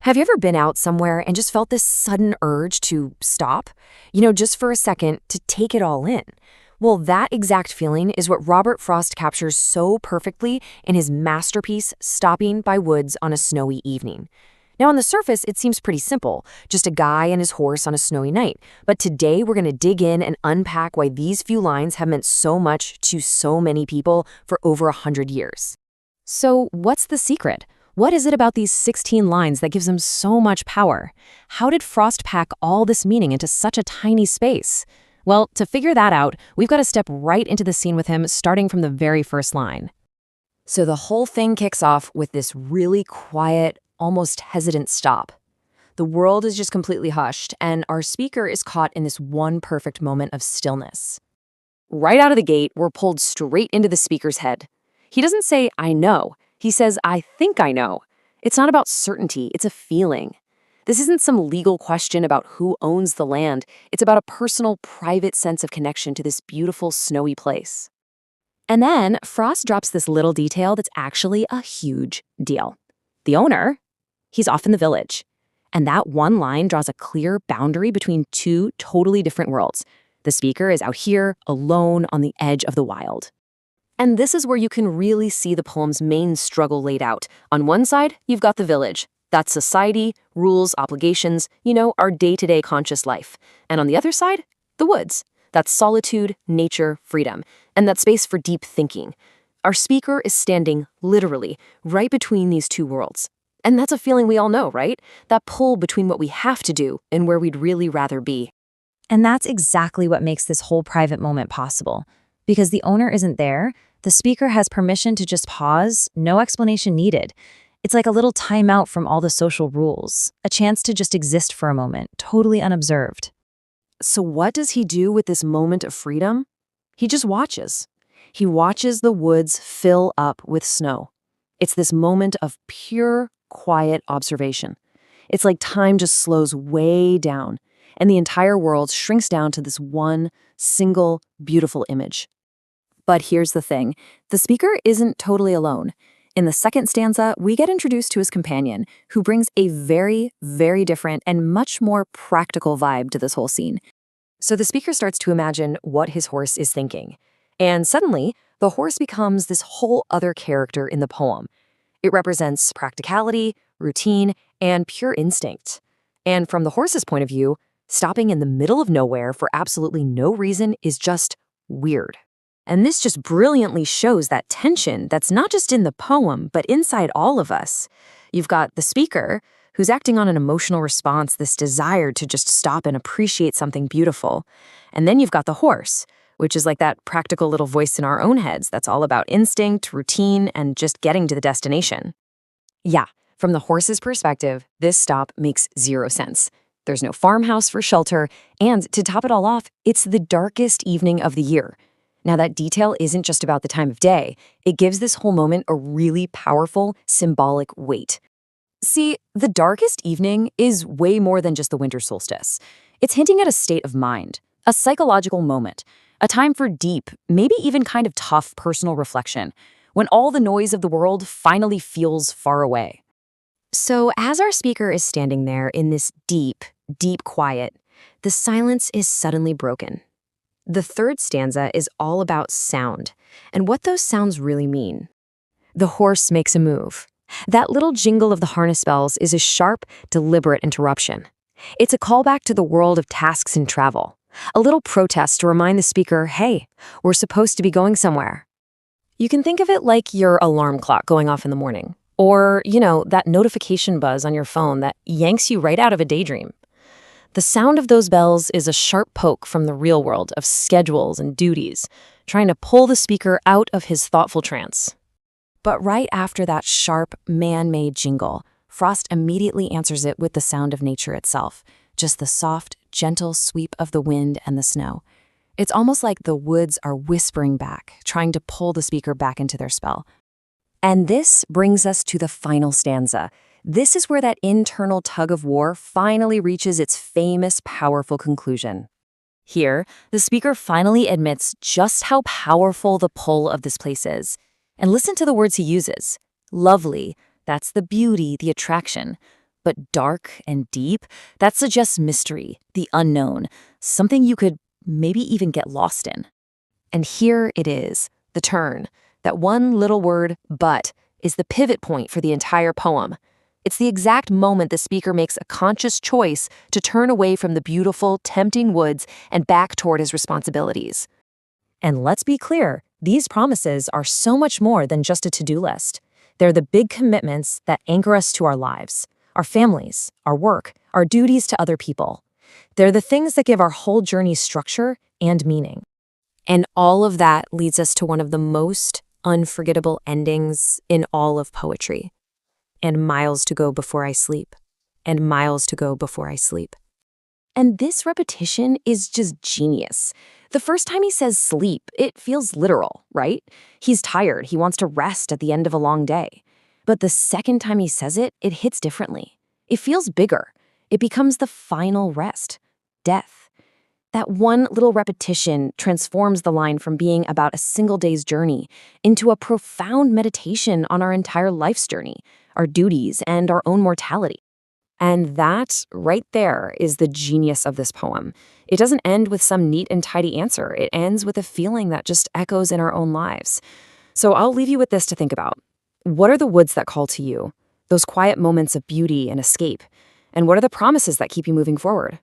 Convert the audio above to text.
Have you ever been out somewhere and just felt this sudden urge to stop? Just for a second, to take it all in. Well, that exact feeling is what Robert Frost captures so perfectly in his masterpiece, Stopping by Woods on a Snowy Evening. Now, on the surface, it seems pretty simple, just a guy and his horse on a snowy night. But today, we're going to dig in and unpack why these few lines have meant so much to so many people for over 100 years. So, what's the secret? What is it about these 16 lines that gives them so much power? How did Frost pack all this meaning into such a tiny space? Well, to figure that out, we've got to step right into the scene with him, starting from the very first line. So the whole thing kicks off with this really quiet, almost hesitant stop. The world is just completely hushed, and our speaker is caught in this one perfect moment of stillness. Right out of the gate, we're pulled straight into the speaker's head. He doesn't say, "I know." He says, "I think I know." It's not about certainty, it's a feeling. This isn't some legal question about who owns the land. It's about a personal, private sense of connection to this beautiful, snowy place. And then Frost drops this little detail that's actually a huge deal. The owner, he's off in the village. And that one line draws a clear boundary between two totally different worlds. The speaker is out here, alone on the edge of the wild. And this is where you can really see the poem's main struggle laid out. On one side, you've got the village. That's society, rules, obligations, our day-to-day conscious life. And on the other side, the woods. That's solitude, nature, freedom, and that space for deep thinking. Our speaker is standing, literally, right between these two worlds. And that's a feeling we all know, right? That pull between what we have to do and where we'd really rather be. And that's exactly what makes this whole private moment possible. Because the owner isn't there, the speaker has permission to just pause, no explanation needed. It's like a little timeout from all the social rules, a chance to just exist for a moment, totally unobserved. So what does he do with this moment of freedom? He just watches. He watches the woods fill up with snow. It's this moment of pure, quiet observation. It's like time just slows way down, and the entire world shrinks down to this one, single, beautiful image. But here's the thing, the speaker isn't totally alone. In the second stanza, we get introduced to his companion, who brings a very, very different and much more practical vibe to this whole scene. So the speaker starts to imagine what his horse is thinking. And suddenly, the horse becomes this whole other character in the poem. It represents practicality, routine, and pure instinct. And from the horse's point of view, stopping in the middle of nowhere for absolutely no reason is just weird. And this just brilliantly shows that tension that's not just in the poem, but inside all of us. You've got the speaker, who's acting on an emotional response, this desire to just stop and appreciate something beautiful. And then you've got the horse, which is like that practical little voice in our own heads that's all about instinct, routine, and just getting to the destination. Yeah, from the horse's perspective, this stop makes zero sense. There's no farmhouse for shelter, and to top it all off, it's the darkest evening of the year. Now, that detail isn't just about the time of day. It gives this whole moment a really powerful, symbolic weight. See, the darkest evening is way more than just the winter solstice. It's hinting at a state of mind, a psychological moment, a time for deep, maybe even kind of tough personal reflection, when all the noise of the world finally feels far away. So as our speaker is standing there in this deep, deep quiet, the silence is suddenly broken. The third stanza is all about sound, and what those sounds really mean. The horse makes a move. That little jingle of the harness bells is a sharp, deliberate interruption. It's a callback to the world of tasks and travel, a little protest to remind the speaker, hey, we're supposed to be going somewhere. You can think of it like your alarm clock going off in the morning, or, that notification buzz on your phone that yanks you right out of a daydream. The sound of those bells is a sharp poke from the real world of schedules and duties, trying to pull the speaker out of his thoughtful trance. But right after that sharp, man-made jingle, Frost immediately answers it with the sound of nature itself, just the soft, gentle sweep of the wind and the snow. It's almost like the woods are whispering back, trying to pull the speaker back into their spell. And this brings us to the final stanza. This is where that internal tug-of-war finally reaches its famous, powerful conclusion. Here, the speaker finally admits just how powerful the pull of this place is. And listen to the words he uses. Lovely, that's the beauty, the attraction. But dark and deep, that suggests mystery, the unknown, something you could maybe even get lost in. And here it is, the turn. That one little word, but, is the pivot point for the entire poem. It's the exact moment the speaker makes a conscious choice to turn away from the beautiful, tempting woods and back toward his responsibilities. And let's be clear, these promises are so much more than just a to-do list. They're the big commitments that anchor us to our lives, our families, our work, our duties to other people. They're the things that give our whole journey structure and meaning. And all of that leads us to one of the most unforgettable endings in all of poetry. And miles to go before I sleep. And miles to go before I sleep. And this repetition is just genius. The first time he says sleep, it feels literal, right? He's tired, he wants to rest at the end of a long day. But the second time he says it, it hits differently. It feels bigger. It becomes the final rest, death. That one little repetition transforms the line from being about a single day's journey into a profound meditation on our entire life's journey, our duties, and our own mortality. And that, right there, is the genius of this poem. It doesn't end with some neat and tidy answer. It ends with a feeling that just echoes in our own lives. So I'll leave you with this to think about. What are the woods that call to you? Those quiet moments of beauty and escape? And what are the promises that keep you moving forward?